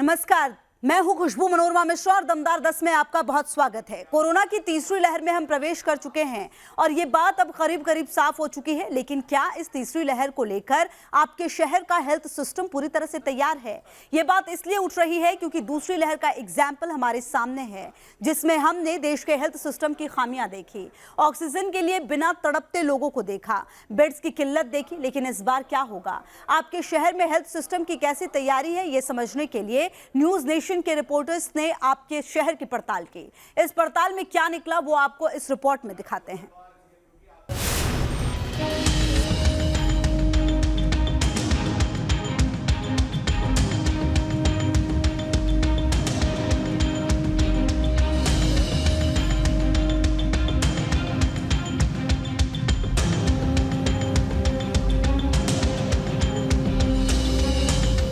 नमस्कार, मैं हूं खुशबू मनोरमा मिश्रा और दमदार 10 में आपका बहुत स्वागत है। कोरोना की तीसरी लहर में हम प्रवेश कर चुके हैं और ये बात अब करीब करीब साफ हो चुकी है। लेकिन क्या इस तीसरी लहर को लेकर आपके शहर का हेल्थ सिस्टम पूरी तरह से तैयार है? ये बात इसलिए उठ रही है क्योंकि दूसरी लहर का एग्जाम्पल हमारे सामने है, जिसमें हमने देश के हेल्थ सिस्टम की खामियां देखी, ऑक्सीजन के लिए बिना तड़पते लोगों को देखा, बेड्स की किल्लत देखी। लेकिन इस बार क्या होगा? आपके शहर में हेल्थ सिस्टम की कैसी तैयारी है, ये समझने के लिए न्यूज नेशन के रिपोर्टर्स ने आपके शहर की पड़ताल की। इस पड़ताल में क्या निकला वो आपको इस रिपोर्ट में दिखाते हैं।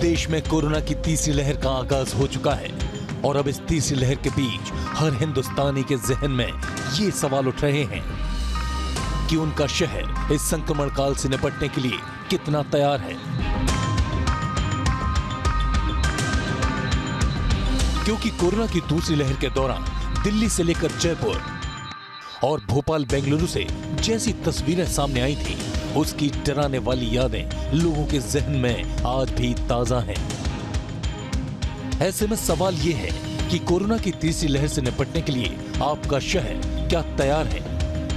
देश में कोरोना की तीसरी लहर का आगाज हो चुका है और अब इस तीसरी लहर के बीच हर हिंदुस्तानी के जहन में ये सवाल उठ रहे हैं कि उनका शहर इस संक्रमण काल से निपटने के लिए कितना तैयार है। क्योंकि कोरोना की दूसरी लहर के दौरान दिल्ली से लेकर जयपुर और भोपाल बेंगलुरु से जैसी तस्वीरें सामने आई थी, उसकी डराने वाली यादें लोगों के जहन में आज भी ताजा हैं। ऐसे में सवाल यह है कि कोरोना की तीसरी लहर से निपटने के लिए आपका शहर क्या तैयार है?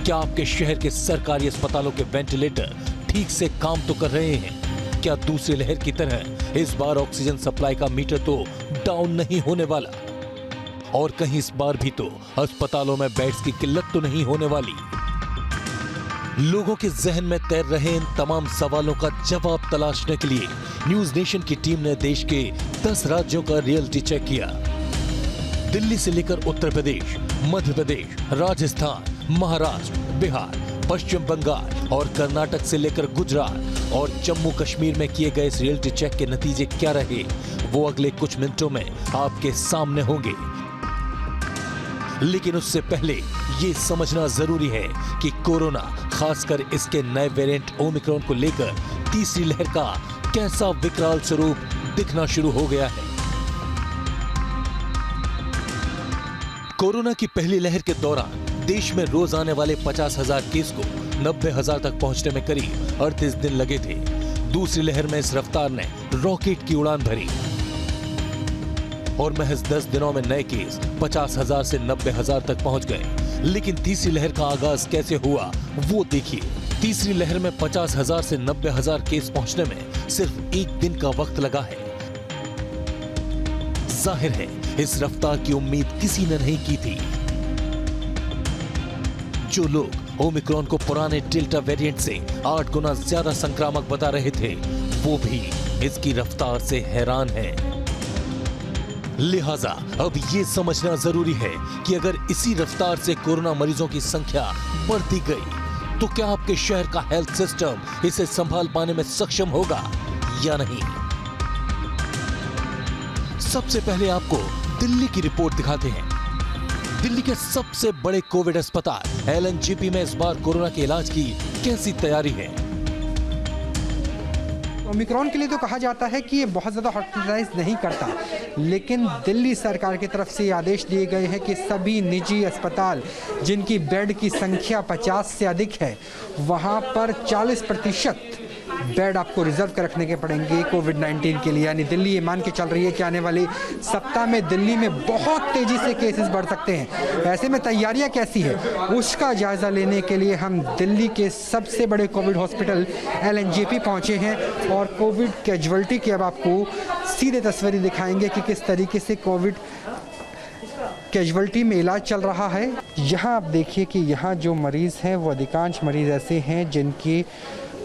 क्या आपके शहर के सरकारी अस्पतालों के वेंटिलेटर ठीक से काम तो कर रहे हैं? क्या दूसरी लहर की तरह इस बार ऑक्सीजन सप्लाई का मीटर तो डाउन नहीं होने वाला? और कहीं इस बार भी तो अस्पतालों में बेड्स की किल्लत तो नहीं होने वाली? लोगों के जहन में तैर रहे इन तमाम सवालों का जवाब तलाशने के लिए न्यूज नेशन की टीम ने देश के 10 राज्यों का रियलिटी चेक किया। दिल्ली से लेकर उत्तर प्रदेश, मध्य प्रदेश, राजस्थान, महाराष्ट्र, बिहार, पश्चिम बंगाल और कर्नाटक से लेकर गुजरात और जम्मू कश्मीर में किए गए इस रियलिटी चेक के नतीजे क्या रहे, वो अगले कुछ मिनटों में आपके सामने होंगे। लेकिन उससे पहले ये समझना जरूरी है कि कोरोना, खासकर इसके नए वेरिएंट ओमिक्रॉन को लेकर तीसरी लहर का कैसा विकराल स्वरूप दिखना शुरू हो गया है। कोरोना की पहली लहर के दौरान देश में रोज आने वाले 50,000 केस को 90,000 तक पहुंचने में करीब 38 दिन लगे थे। दूसरी लहर में इस रफ्तार ने रॉकेट की उड़ान भरी और महज 10 दिनों में नए केस 50,000 से 90,000 तक पहुंच गए। लेकिन तीसरी लहर का आगाज कैसे हुआ वो देखिए। तीसरी लहर में 50,000 से 90,000 केस पहुंचने में सिर्फ एक दिन का वक्त लगा है। जाहिर है इस रफ्तार की उम्मीद किसी ने नहीं की थी। जो लोग ओमिक्रॉन को पुराने डेल्टा वेरिएंट से 8 गुना ज्यादा संक्रामक बता रहे थे, वो भी इसकी रफ्तार से हैरान हैं। लिहाजा अब ये समझना जरूरी है कि अगर इसी रफ्तार से कोरोना मरीजों की संख्या बढ़ती गई तो क्या आपके शहर का हेल्थ सिस्टम इसे संभाल पाने में सक्षम होगा या नहीं। सबसे पहले आपको दिल्ली की रिपोर्ट दिखाते हैं। दिल्ली के सबसे बड़े कोविड अस्पताल एलएनजेपी में इस बार कोरोना के इलाज की कैसी तैयारी है। ओमिक्रॉन के लिए तो कहा जाता है कि ये बहुत ज़्यादा हॉस्पिटलाइज नहीं करता, लेकिन दिल्ली सरकार की तरफ से आदेश दिए गए हैं कि सभी निजी अस्पताल जिनकी बेड की संख्या 50 से अधिक है, वहाँ पर 40% बेड आपको रिजर्व कर रखने के पड़ेंगे कोविड-19 के लिए। यानी दिल्ली ये मान के चल रही है कि आने वाले सप्ताह में दिल्ली में बहुत तेज़ी से केसेस बढ़ सकते हैं। ऐसे में तैयारियां कैसी है उसका जायज़ा लेने के लिए हम दिल्ली के सबसे बड़े कोविड हॉस्पिटल एलएनजेपी पहुंचे हैं और कोविड कैजुअल्टी की अब आपको सीधे तस्वीरें दिखाएंगे कि किस तरीके से कोविड कैजुअल्टी में इलाज चल रहा है। यहाँ आप देखिए कि यहाँ जो मरीज़ हैं वो अधिकांश मरीज़ ऐसे हैं जिनकी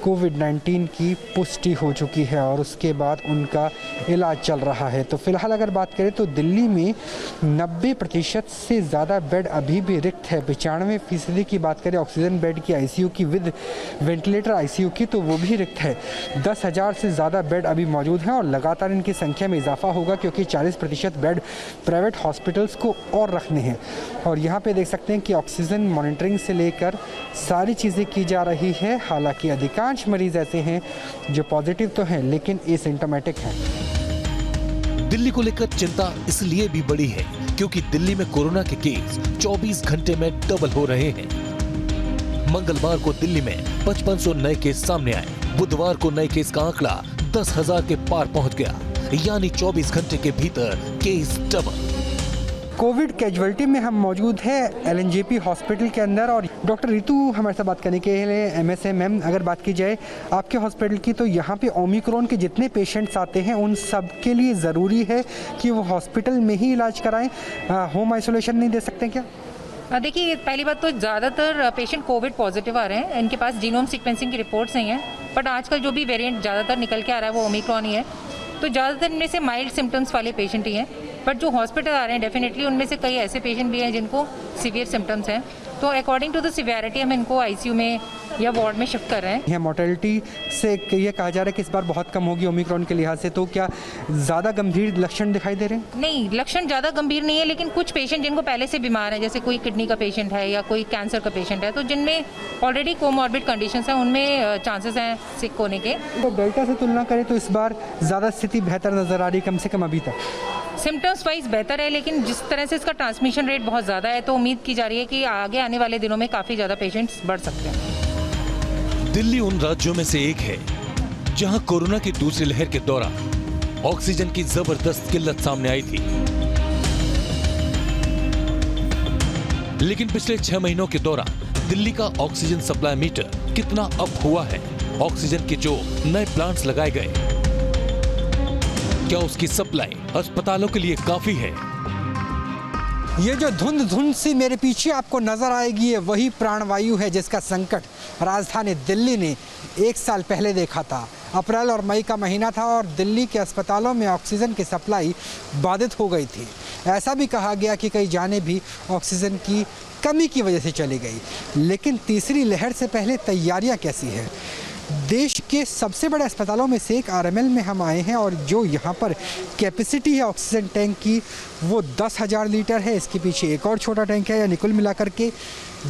कोविड-19 की पुष्टि हो चुकी है और उसके बाद उनका इलाज चल रहा है। तो फिलहाल अगर बात करें तो दिल्ली में 90% से ज़्यादा बेड अभी भी रिक्त है। 95% की बात करें ऑक्सीजन बेड की, आईसीयू की, विद वेंटिलेटर आईसीयू की, तो वो भी रिक्त है। 10,000 से ज़्यादा बेड अभी मौजूद हैं और लगातार इनकी संख्या में इजाफा होगा क्योंकि 40% बेड प्राइवेट हॉस्पिटल्स को और रखने हैं। और यहाँ पे देख सकते हैं कि ऑक्सीजन मॉनिटरिंग से लेकर सारी चीज़ें की जा रही है। हालांकि अधिकांश मरीज ऐसे हैं जो पॉजिटिव तो हैं लेकिन एसिम्प्टोमेटिक हैं। दिल्ली को लेकर चिंता इसलिए भी बड़ी है क्योंकि दिल्ली में कोरोना के केस 24 घंटे में डबल हो रहे हैं। मंगलवार को दिल्ली में 5500 नए केस सामने आए। बुधवार को नए केस का आंकड़ा 10,000 के पार पहुंच गया, यानी 24 घंटे के भीतर केस डबल। कोविड कैजुअलिटी में हम मौजूद हैं एलएनजेपी हॉस्पिटल के अंदर और डॉक्टर रितु हमारे साथ बात करने के लिए एमएसए। मैम, अगर बात की जाए आपके हॉस्पिटल की तो यहाँ पे ओमिक्रॉन के जितने पेशेंट्स आते हैं उन सब के लिए ज़रूरी है कि वो हॉस्पिटल में ही इलाज कराएं, होम आइसोलेशन नहीं दे सकते क्या? देखिए, पहली बात तो ज़्यादातर पेशेंट कोविड पॉजिटिव आ रहे हैं, इनके पास जीनोम सीक्वेंसिंग की रिपोर्ट्स नहीं है, बट आजकल जो भी वेरिएंट ज़्यादातर निकल के आ रहा है वो ओमिक्रॉन ही है, तो ज़्यादातर इनमें से माइल्ड सिम्टम्स वाले पेशेंट ही हैं। बट जो हॉस्पिटल आ रहे हैं डेफिनेटली उनमें से कई ऐसे पेशेंट भी हैं जिनको सीवियर सिम्टम्स हैं, तो अकॉर्डिंग टू द सिवियरिटी हम इनको आईसीयू में या वार्ड में शिफ्ट कर रहे हैं। यह मोर्टेलिटी से ये कहा जा रहा है कि इस बार बहुत कम होगी ओमिक्रॉन के लिहाज से, तो क्या ज़्यादा गंभीर लक्षण दिखाई दे रहे हैं? नहीं, लक्षण ज़्यादा गंभीर नहीं है, लेकिन कुछ पेशेंट जिनको पहले से बीमार है, जैसे कोई किडनी का पेशेंट है या कोई कैंसर का पेशेंट है, तो जिनमें ऑलरेडी कोमॉर्बिड कंडीशंस हैं उनमें चांसेस हैं सिक होने के। तो डेल्टा से तुलना करें तो इस बार ज़्यादा स्थिति बेहतर नज़र आ रही, कम से कम अभी तक सिम्टम्स वाइज बेहतर है, लेकिन जिस तरह से इसका ट्रांसमिशन रेट बहुत ज़्यादा है तो उम्मीद की जा रही है कि आगे आने वाले दिनों में काफ़ी ज़्यादा पेशेंट्स बढ़ सकते हैं। दिल्ली उन राज्यों में से एक है जहां कोरोना की दूसरी लहर के दौरान ऑक्सीजन की जबरदस्त किल्लत सामने आई थी, लेकिन पिछले 6 महीनों के दौरान दिल्ली का ऑक्सीजन सप्लाई मीटर कितना अप हुआ है? ऑक्सीजन के जो नए प्लांट्स लगाए गए, क्या उसकी सप्लाई अस्पतालों के लिए काफी है? ये जो धुंध सी मेरे पीछे आपको नजर आएगी, ये वही प्राणवायु है जिसका संकट राजधानी दिल्ली ने 1 साल पहले देखा था। अप्रैल और मई का महीना था और दिल्ली के अस्पतालों में ऑक्सीजन की सप्लाई बाधित हो गई थी। ऐसा भी कहा गया कि कई जानें भी ऑक्सीजन की कमी की वजह से चली गई। लेकिन तीसरी लहर से पहले तैयारियां कैसी हैं? देश के सबसे बड़े अस्पतालों में से एक आरएमएल में हम आए हैं और जो यहाँ पर कैपेसिटी है ऑक्सीजन टैंक की वो 10,000 लीटर है। इसके पीछे एक और छोटा टैंक है, या कुल मिलाकर के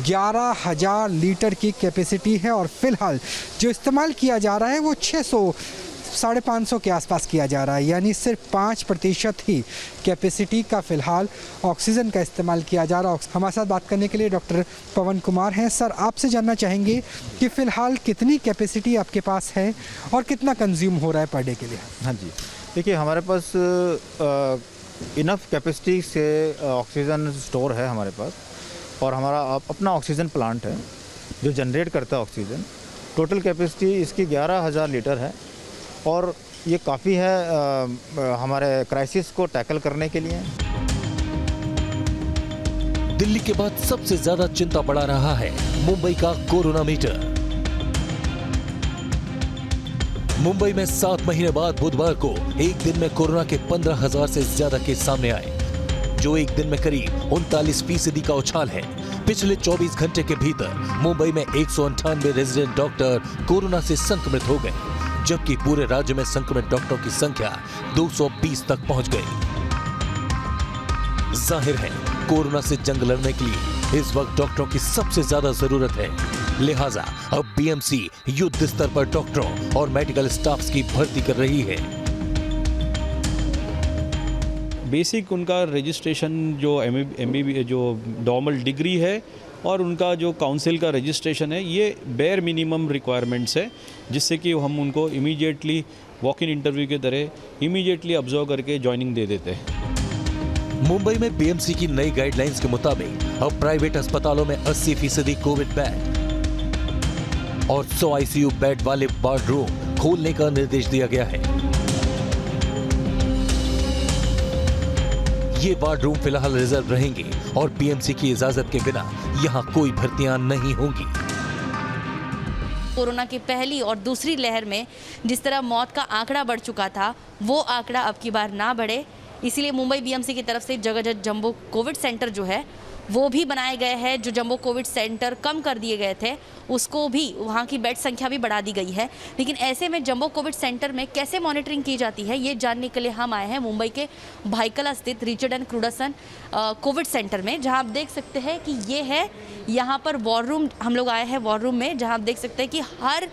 11,000 लीटर की कैपेसिटी है और फिलहाल जो इस्तेमाल किया जा रहा है वो 600-550 के आसपास किया जा रहा है, यानी सिर्फ 5% ही कैपेसिटी का फिलहाल ऑक्सीजन का इस्तेमाल किया जा रहा है। हमारे साथ बात करने के लिए डॉक्टर पवन कुमार हैं। सर, आपसे जानना चाहेंगे कि फ़िलहाल कितनी कैपेसिटी आपके पास है और कितना कंज्यूम हो रहा है पर डे के लिए? हाँ जी, देखिए हमारे पास इनफ कैपेसिटी से ऑक्सीजन स्टोर है हमारे पास, और हमारा अपना ऑक्सीजन प्लांट है जो जनरेट करता है ऑक्सीजन। टोटल कैपेसिटी इसकी 11,000 लीटर है और ये काफ़ी है हमारे क्राइसिस को टैकल करने के लिए। दिल्ली के बाद सबसे ज्यादा चिंता बढ़ा रहा है मुंबई का कोरोना मीटर। मुंबई में 7 महीने बाद बुधवार को एक दिन में कोरोना के 15,000 से ज्यादा केस सामने आए, जो एक दिन में करीब 39% का उछाल है। पिछले 24 घंटे के भीतर मुंबई में 198 रेजिडेंट डॉक्टर कोरोना से संक्रमित हो गए, जबकि पूरे राज्य में संक्रमित डॉक्टरों की संख्या 220 तक पहुंच गई। जाहिर है कोरोना से जंग लड़ने के लिए इस वक्त डॉक्टरों की सबसे ज्यादा जरूरत है, लिहाजा अब बीएमसी युद्ध स्तर पर डॉक्टरों और मेडिकल स्टाफ्स की भर्ती कर रही है। बेसिक उनका रजिस्ट्रेशन जो MBB जो नॉर्मल डिग्री है और उनका जो काउंसिल का रजिस्ट्रेशन है, ये बेयर मिनिमम रिक्वायरमेंट्स है, जिससे कि हम उनको इमीडिएटली वॉक इन इंटरव्यू के तरह इमीडिएटली ऑब्जर्व करके ज्वाइनिंग दे देते हैं। मुंबई में बीएमसी की नई गाइडलाइंस के मुताबिक अब प्राइवेट अस्पतालों में 80% कोविड बेड और 100 आईसीयू बेड वाले वार्ड रूम खोलने का निर्देश दिया गया है। ये वार्ड रूम फिलहाल रिजर्व रहेंगे और बीएमसी की इजाजत के बिना यहाँ कोई भर्तियां नहीं होंगी। कोरोना की पहली और दूसरी लहर में जिस तरह मौत का आंकड़ा बढ़ चुका था, वो आंकड़ा अब की बार ना बढ़े, इसीलिए मुंबई बीएमसी की तरफ से जगह जंबो कोविड सेंटर जो है वो भी बनाए गए हैं। जो जंबो कोविड सेंटर कम कर दिए गए थे उसको भी, वहाँ की बेड संख्या भी बढ़ा दी गई है। लेकिन ऐसे में जंबो कोविड सेंटर में कैसे मॉनिटरिंग की जाती है, ये जानने के लिए हम आए हैं मुंबई के भाईकला स्थित रिचर्ड एंड क्रूडसन कोविड सेंटर में, जहाँ आप देख सकते हैं कि ये है, यहाँ पर वॉर रूम हम लोग आए हैं वॉर रूम में, जहाँ आप देख सकते हैं कि हर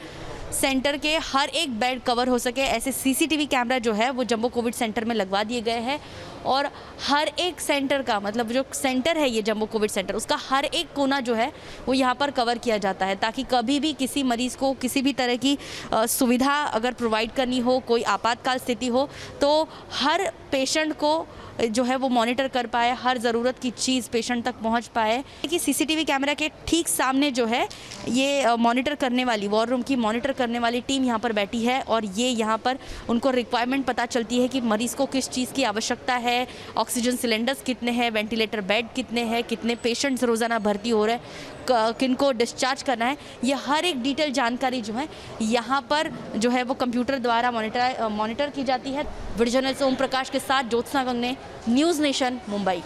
सेंटर के हर एक बेड कवर हो सके ऐसे सीसीटीवी कैमरा जो है वो जंबो कोविड सेंटर में लगवा दिए गए हैं। और हर एक सेंटर का मतलब जो सेंटर है ये जंबो कोविड सेंटर, उसका हर एक कोना जो है वो यहाँ पर कवर किया जाता है, ताकि कभी भी किसी मरीज़ को किसी भी तरह की सुविधा अगर प्रोवाइड करनी हो, कोई आपातकाल स्थिति हो, तो हर पेशेंट को जो है वो मॉनिटर कर पाए, हर ज़रूरत की चीज़ पेशेंट तक पहुंच पाए। कि सीसीटीवी कैमरा के ठीक सामने जो है ये मॉनिटर करने वाली, वॉर रूम की मॉनिटर करने वाली टीम यहाँ पर बैठी है और ये यहाँ पर उनको रिक्वायरमेंट पता चलती है कि मरीज़ को किस चीज़ की आवश्यकता है, ऑक्सीजन सिलेंडर्स कितने हैं, वेंटिलेटर बेड कितने हैं, कितने पेशेंट्स रोज़ाना भर्ती हो रहे हैं, किनको डिस्चार्ज करना है, ये हर एक डिटेल जानकारी जो है यहाँ पर जो है वो कंप्यूटर द्वारा मॉनिटर की जाती है। वीडियो जर्नलिस्ट ओम प्रकाश के साथ ज्योत्सना गंगने, न्यूज़ नेशन, मुंबई।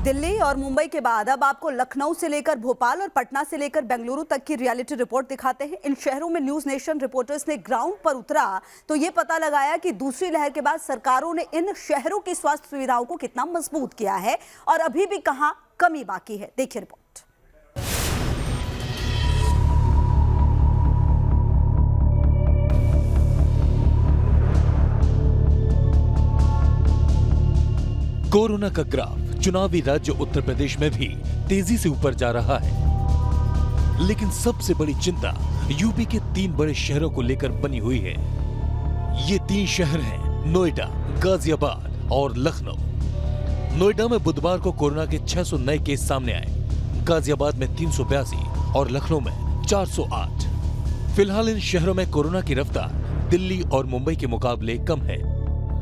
दिल्ली और मुंबई के बाद अब आपको लखनऊ से लेकर भोपाल और पटना से लेकर बेंगलुरु तक की रियलिटी रिपोर्ट दिखाते हैं। इन शहरों में न्यूज़ नेशन रिपोर्टर्स ने ग्राउंड पर उतरा तो ये पता लगाया कि दूसरी लहर के बाद सरकारों ने इन शहरों की स्वास्थ्य सुविधाओं को कितना मजबूत किया है और अभी भी कहां कमी बाकी है। देखिए रिपोर्ट। कोरोना का ग्राफ चुनावी राज्य उत्तर प्रदेश में भी तेजी से ऊपर जा रहा है, लेकिन सबसे बड़ी चिंता यूपी के 3 बड़े शहरों को लेकर बनी हुई है। ये 3 शहर हैं नोएडा, गाजियाबाद और लखनऊ। नोएडा में बुधवार को कोरोना के 600 नए केस सामने आए, गाजियाबाद में 382 और लखनऊ में 408। फिलहाल इन शहरों में कोरोना की रफ्तार दिल्ली और मुंबई के मुकाबले कम है,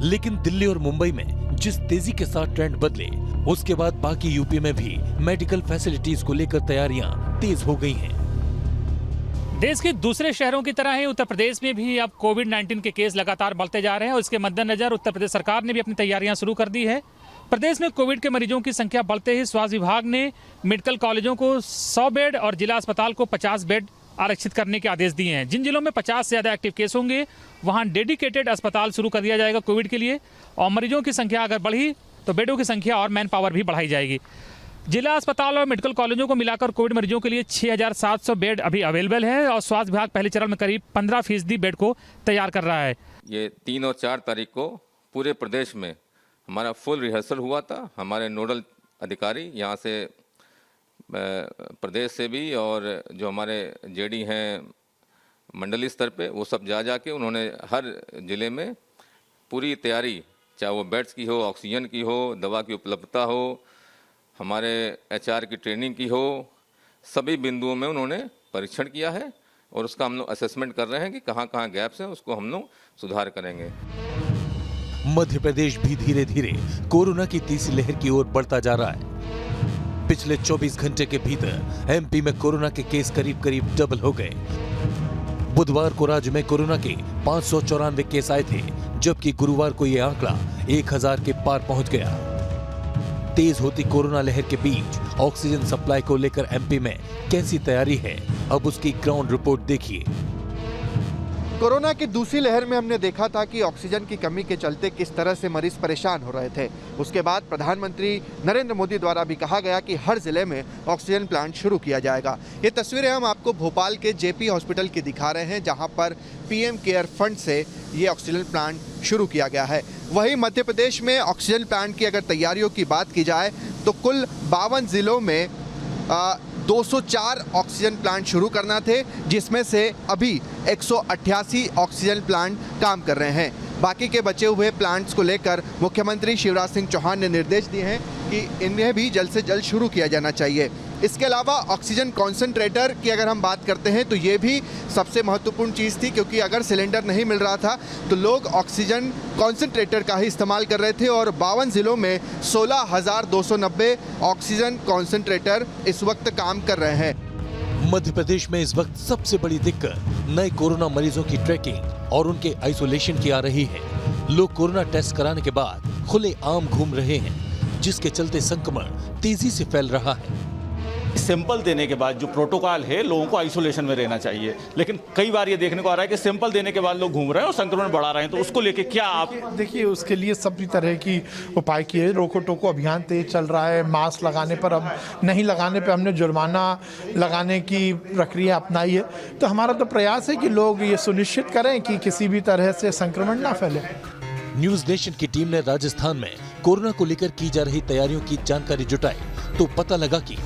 लेकिन दिल्ली और मुंबई में जिस तेजी के साथ ट्रेंड बदले, उसके बाद बाकी यूपी में भी मेडिकल फैसिलिटीज को लेकर तैयारियां तेज हो गई हैं। देश के दूसरे शहरों की तरह ही उत्तर प्रदेश में भी अब कोविड-19 के केस लगातार बढ़ते जा रहे हैं और इसके मद्देनजर उत्तर प्रदेश सरकार ने भी अपनी तैयारियां शुरू कर दी है। प्रदेश में कोविड के मरीजों की संख्या बढ़ते ही स्वास्थ्य विभाग ने मेडिकल कॉलेजों को 100 बेड और जिला अस्पताल को 50 बेड आरक्षित करने के आदेश दिए हैं। जिन जिलों में 50 से ज़्यादा एक्टिव केस होंगे वहां डेडिकेटेड अस्पताल शुरू कर दिया जाएगा कोविड के लिए, और मरीजों की संख्या अगर बढ़ी तो बेडों की संख्या और मैन पावर भी बढ़ाई जाएगी। जिला अस्पताल और मेडिकल कॉलेजों को मिलाकर कोविड मरीजों के लिए 6700 बेड अभी अवेलेबल है और स्वास्थ्य विभाग पहले चरण में करीब 15% बेड को तैयार कर रहा है। ये 3 और 4 तारीख को पूरे प्रदेश में हमारा फुल रिहर्सल हुआ था। हमारे नोडल अधिकारी यहाँ से प्रदेश से भी और जो हमारे जेडी हैं मंडली स्तर पे, वो सब जा के उन्होंने हर ज़िले में पूरी तैयारी, चाहे वो बेड्स की हो, ऑक्सीजन की हो, दवा की उपलब्धता हो, हमारे HR की ट्रेनिंग की हो, सभी बिंदुओं में उन्होंने परीक्षण किया है और उसका हम लोग असेसमेंट कर रहे हैं कि कहाँ कहाँ गैप्स हैं, उसको हम लोग सुधार करेंगे। मध्य प्रदेश भी धीरे धीरे कोरोना की तीसरी लहर की ओर बढ़ता जा रहा है। पिछले 24 घंटे के भीतर MP में कोरोना के केस करीब करीब डबल हो गए। बुधवार को राज्य में कोरोना के 594 केस आए थे, जबकि गुरुवार को यह आंकड़ा 1000 के पार पहुंच गया। तेज होती कोरोना लहर के बीच ऑक्सीजन सप्लाई को लेकर MP में कैसी तैयारी है, अब उसकी ग्राउंड रिपोर्ट देखिए। कोरोना की दूसरी लहर में हमने देखा था कि ऑक्सीजन की कमी के चलते किस तरह से मरीज परेशान हो रहे थे। उसके बाद प्रधानमंत्री नरेंद्र मोदी द्वारा भी कहा गया कि हर जिले में ऑक्सीजन प्लांट शुरू किया जाएगा। ये तस्वीरें हम आपको भोपाल के JP हॉस्पिटल की दिखा रहे हैं, जहां पर PM केयर फंड से ये ऑक्सीजन प्लांट शुरू किया गया है। वहीं मध्य प्रदेश में ऑक्सीजन प्लांट की अगर तैयारियों की बात की जाए तो कुल 52 जिलों में 204 ऑक्सीजन प्लांट शुरू करना थे, जिसमें से अभी 188 ऑक्सीजन प्लांट काम कर रहे हैं। बाकी के बचे हुए प्लांट्स को लेकर मुख्यमंत्री शिवराज सिंह चौहान ने निर्देश दिए हैं कि इन्हें भी जल्द से जल्द शुरू किया जाना चाहिए। इसके अलावा ऑक्सीजन कॉन्सेंट्रेटर की अगर हम बात करते हैं तो ये भी सबसे महत्वपूर्ण चीज़ थी, क्योंकि अगर सिलेंडर नहीं मिल रहा था तो लोग ऑक्सीजन कॉन्सेंट्रेटर का ही इस्तेमाल कर रहे थे और 52 जिलों में 16,290 ऑक्सीजन कॉन्सेंट्रेटर इस वक्त काम कर रहे हैं। मध्य प्रदेश में इस वक्त सबसे बड़ी दिक्कत नए कोरोना मरीजों की ट्रैकिंग और उनके आइसोलेशन की आ रही है। लोग कोरोना टेस्ट कराने के बाद खुले आम घूम रहे हैं, जिसके चलते संक्रमण तेजी से फैल रहा है। सैंपल देने के बाद जो प्रोटोकॉल है लोगों को आइसोलेशन में रहना चाहिए, लेकिन कई बार ये देखने को आ रहा है कि सैंपल देने के बाद लोग घूम रहे हैं और संक्रमण बढ़ा रहे हैं, तो उसको लेके क्या आप? देखिए, उसके लिए सभी तरह की उपाय किए, रोको टोको अभियान तेज चल रहा है। मास्क लगाने पर, अब नहीं लगाने पर हमने जुर्माना लगाने की प्रक्रिया अपनाई है। तो हमारा तो प्रयास है कि लोग ये सुनिश्चित करें कि किसी भी तरह से संक्रमण ना फैले। न्यूज नेशन की टीम ने राजस्थान में कोरोना को लेकर की जा रही तैयारियों की जानकारी जुटाई तो पता लगा कि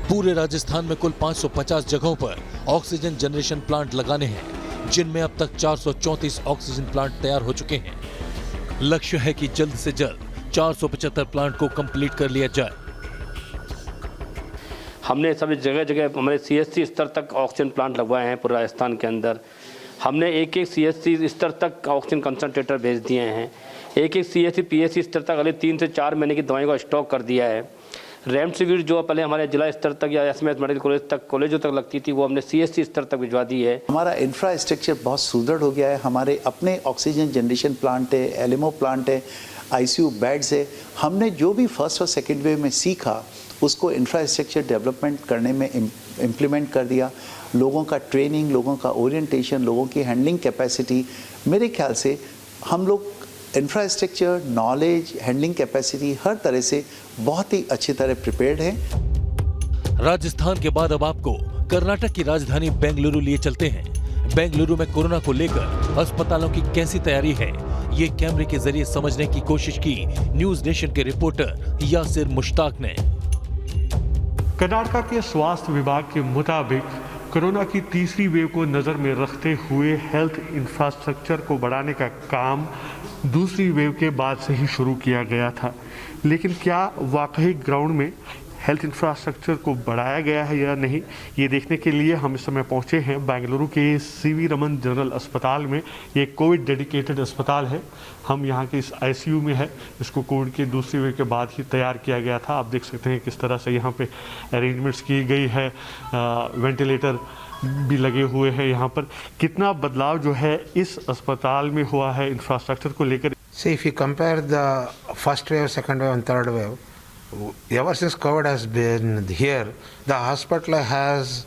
पूरे राजस्थान में कुल 550 जगहों पर ऑक्सीजन जनरेशन प्लांट लगाने हैं, जिनमें अब तक 434 ऑक्सीजन प्लांट तैयार हो चुके हैं। लक्ष्य है कि जल्द से जल्द 475 प्लांट को कंप्लीट कर लिया जाए। हमने सभी जगह जगह हमारे CSC स्तर तक ऑक्सीजन प्लांट लगवाए हैं पूरे राजस्थान के अंदर। हमने एक CSC स्तर तक ऑक्सीजन कंसंट्रेटर भेज दिए हैं। एक CSC PSC स्तर तक अगले 3 से 4 महीने की दवाइयों का स्टॉक कर दिया है। रेमडेसिविर जो पहले हमारे जिला स्तर तक या SMS मेडिकल कॉलेज तक, कॉलेजों तक लगती थी, वो हमने CSC स्तर तक भिजवा दी है। हमारा इंफ्रास्ट्रक्चर बहुत सुदृढ़ हो गया है। हमारे अपने ऑक्सीजन जनरेशन प्लांट है, LMO प्लांट है, ICU बेड्स है। हमने जो भी फर्स्ट और सेकेंड वेव में सीखा उसको इंफ्रास्ट्रक्चर डेवलपमेंट करने में इम्प्लीमेंट कर दिया। लोगों का ट्रेनिंग, लोगों का ओरिएंटेशन, लोगों की हैंडलिंग कैपेसिटी, मेरे ख्याल से हम लोग इंफ्रास्ट्रक्चर, नॉलेज, हैंडलिंग कैपेसिटी हर तरह से बहुत ही अच्छी तरह प्रिपेयर्ड हैं। राजस्थान के बाद अब आपको कर्नाटक की राजधानी बेंगलुरु लिए चलते हैं। बेंगलुरु में कोरोना को लेकर अस्पतालों की कैसी तैयारी है, ये कैमरे के जरिए समझने की कोशिश की न्यूज नेशन के रिपोर्टर यासिर मुश्ताक ने। कर्नाटक के स्वास्थ्य विभाग के मुताबिक कोरोना की तीसरी वेव को नज़र में रखते हुए हेल्थ इंफ्रास्ट्रक्चर को बढ़ाने का काम दूसरी वेव के बाद से ही शुरू किया गया था, लेकिन क्या वाकई ग्राउंड में हेल्थ इंफ्रास्ट्रक्चर को बढ़ाया गया है या नहीं, ये देखने के लिए हम इस समय पहुंचे हैं बेंगलुरु के CV रमन जनरल अस्पताल में। ये कोविड डेडिकेटेड अस्पताल है। हम यहाँ के इस ICU में है। इसको कोविड के दूसरी वेव के बाद ही तैयार किया गया था। आप देख सकते हैं किस तरह से यहाँ पे अरेंजमेंट्स की गई है। वेंटिलेटर भी लगे हुए हैं यहाँ पर। कितना बदलाव जो है इस अस्पताल में हुआ है इंफ्रास्ट्रक्चर को लेकर? See, if you compare the first wave, second wave and third wave, ever since COVID has been here, the hospital has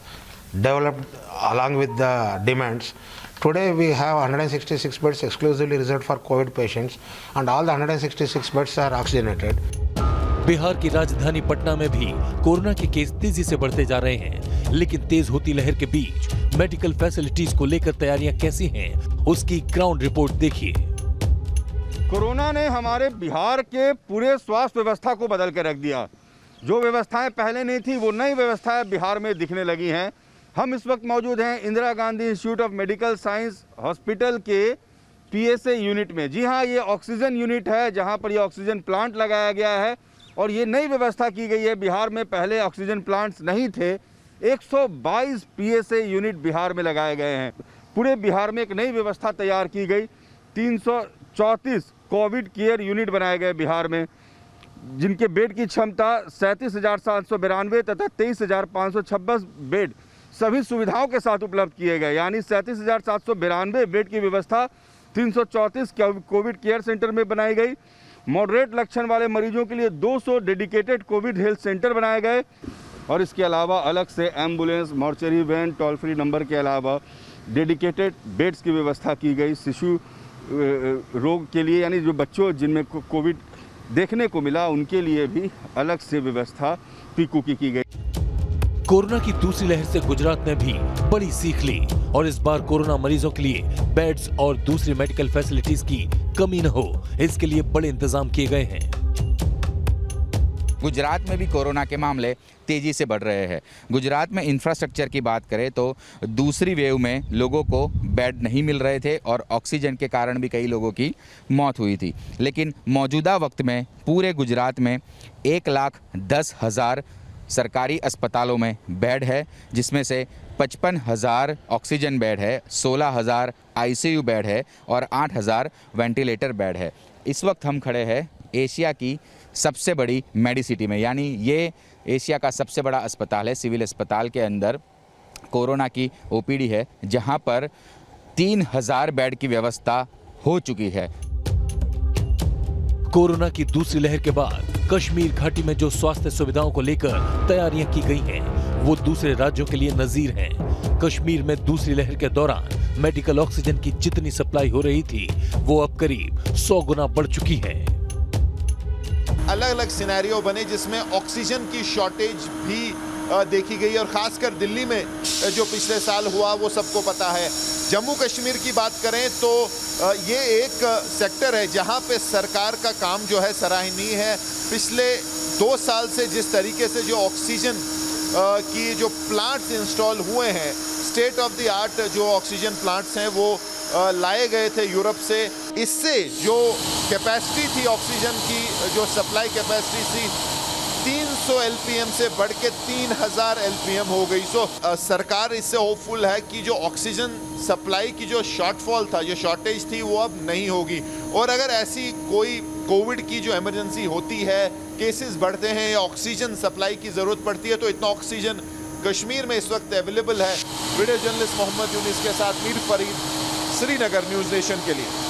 developed along with the demands. Today we have 166 beds exclusively reserved for COVID patients and all the 166 beds are oxygenated. Bihar की राजधानी पटना में भी corona के case तेजी से बढ़ते जा रहे हैं, लेकिन तेज होती लहर के बीच मेडिकल फैसिलिटीज को लेकर तैयारियां कैसी हैं, उसकी ग्राउंड रिपोर्ट देखिए। कोरोना ने हमारे बिहार के पूरे स्वास्थ्य व्यवस्था को बदल के रख दिया। जो व्यवस्थाएं पहले नहीं थी वो नई व्यवस्थाएं बिहार में दिखने लगी हैं। हम इस वक्त मौजूद हैं Indira Gandhi institute of medical science hospital के PSA यूनिट में। जी हाँ, ये ऑक्सीजन यूनिट है जहां पर ये ऑक्सीजन प्लांट लगाया गया है और ये नई व्यवस्था की गई है। बिहार में पहले ऑक्सीजन प्लांट्स नहीं थे। 122 PSA यूनिट बिहार में लगाए गए हैं। पूरे बिहार में एक नई व्यवस्था तैयार की गई। 334 कोविड केयर यूनिट बनाए गए बिहार में, जिनके बेड की क्षमता 37,792 तथा 23,526 बेड सभी सुविधाओं के साथ उपलब्ध किए गए। यानी 37,792 बेड की व्यवस्था 334 कोविड केयर सेंटर में बनाई गई। मॉडरेट लक्षण वाले मरीजों के लिए 200 डेडिकेटेड कोविड हेल्थ सेंटर बनाए गए और इसके अलावा अलग से ambulance, mortuary van, toll free number के अलावा डेडिकेटेड बेड्स की व्यवस्था की गई। शिशु रोग के लिए, यानी जो बच्चों जिनमें कोविड देखने को मिला, उनके लिए भी अलग से व्यवस्था पीकू की गई। कोरोना की दूसरी लहर से गुजरात ने भी बड़ी सीख ली और इस बार कोरोना मरीजों के लिए बेड्स और दूसरी मेडिकल फैसिलिटीज की कमी न हो, इसके लिए बड़े इंतजाम किए गए हैं। गुजरात में भी कोरोना के मामले तेजी से बढ़ रहे हैं। गुजरात में इंफ्रास्ट्रक्चर की बात करें तो दूसरी वेव में लोगों को बेड नहीं मिल रहे थे और ऑक्सीजन के कारण भी कई लोगों की मौत हुई थी। लेकिन मौजूदा वक्त में पूरे गुजरात में 1,10,000 सरकारी अस्पतालों में बेड है, जिसमें से 55,000 ऑक्सीजन बेड है, 16,000 ICU बेड है और 8,000 वेंटिलेटर बेड है। इस वक्त हम खड़े हैं एशिया की सबसे बड़ी मेडिसिटी में, यानी ये एशिया का सबसे बड़ा अस्पताल है। सिविल अस्पताल के अंदर कोरोना की OPD है, जहां पर 3,000 बेड की व्यवस्था हो चुकी है। कोरोना की दूसरी लहर के बाद कश्मीर घाटी में जो स्वास्थ्य सुविधाओं को लेकर तैयारियां की गई हैं, वो दूसरे राज्यों के लिए नजीर हैं। कश्मीर में दूसरी लहर के दौरान मेडिकल ऑक्सीजन की जितनी सप्लाई हो रही थी, वो अब करीब 100 गुना बढ़ चुकी है। अलग अलग सिनेरियो बने जिसमें ऑक्सीजन की शॉर्टेज भी देखी गई और ख़ासकर दिल्ली में जो पिछले साल हुआ वो सबको पता है। जम्मू कश्मीर की बात करें तो ये एक सेक्टर है जहां पे सरकार का काम जो है सराहनीय है। पिछले 2 साल से जिस तरीके से जो ऑक्सीजन की जो प्लांट्स इंस्टॉल हुए हैं, स्टेट ऑफ द आर्ट जो ऑक्सीजन प्लांट्स हैं वो लाए गए थे यूरोप से। इससे जो कैपेसिटी थी ऑक्सीजन की, जो सप्लाई कैपेसिटी थी 300 एलपीएम से बढ़ के 3000 एलपीएम हो गई। सरकार इससे होपफुल है कि जो ऑक्सीजन सप्लाई की जो शॉर्टफॉल था, जो शॉर्टेज थी, वो अब नहीं होगी। और अगर ऐसी कोई कोविड की जो इमरजेंसी होती है, केसेस बढ़ते हैं या ऑक्सीजन सप्लाई की ज़रूरत पड़ती है, तो इतना ऑक्सीजन कश्मीर में इस वक्त अवेलेबल है। वीडियो जर्नलिस्ट मोहम्मद यूनिस के साथ मीर फरीद, श्रीनगर, न्यूज़ नेशन के लिए।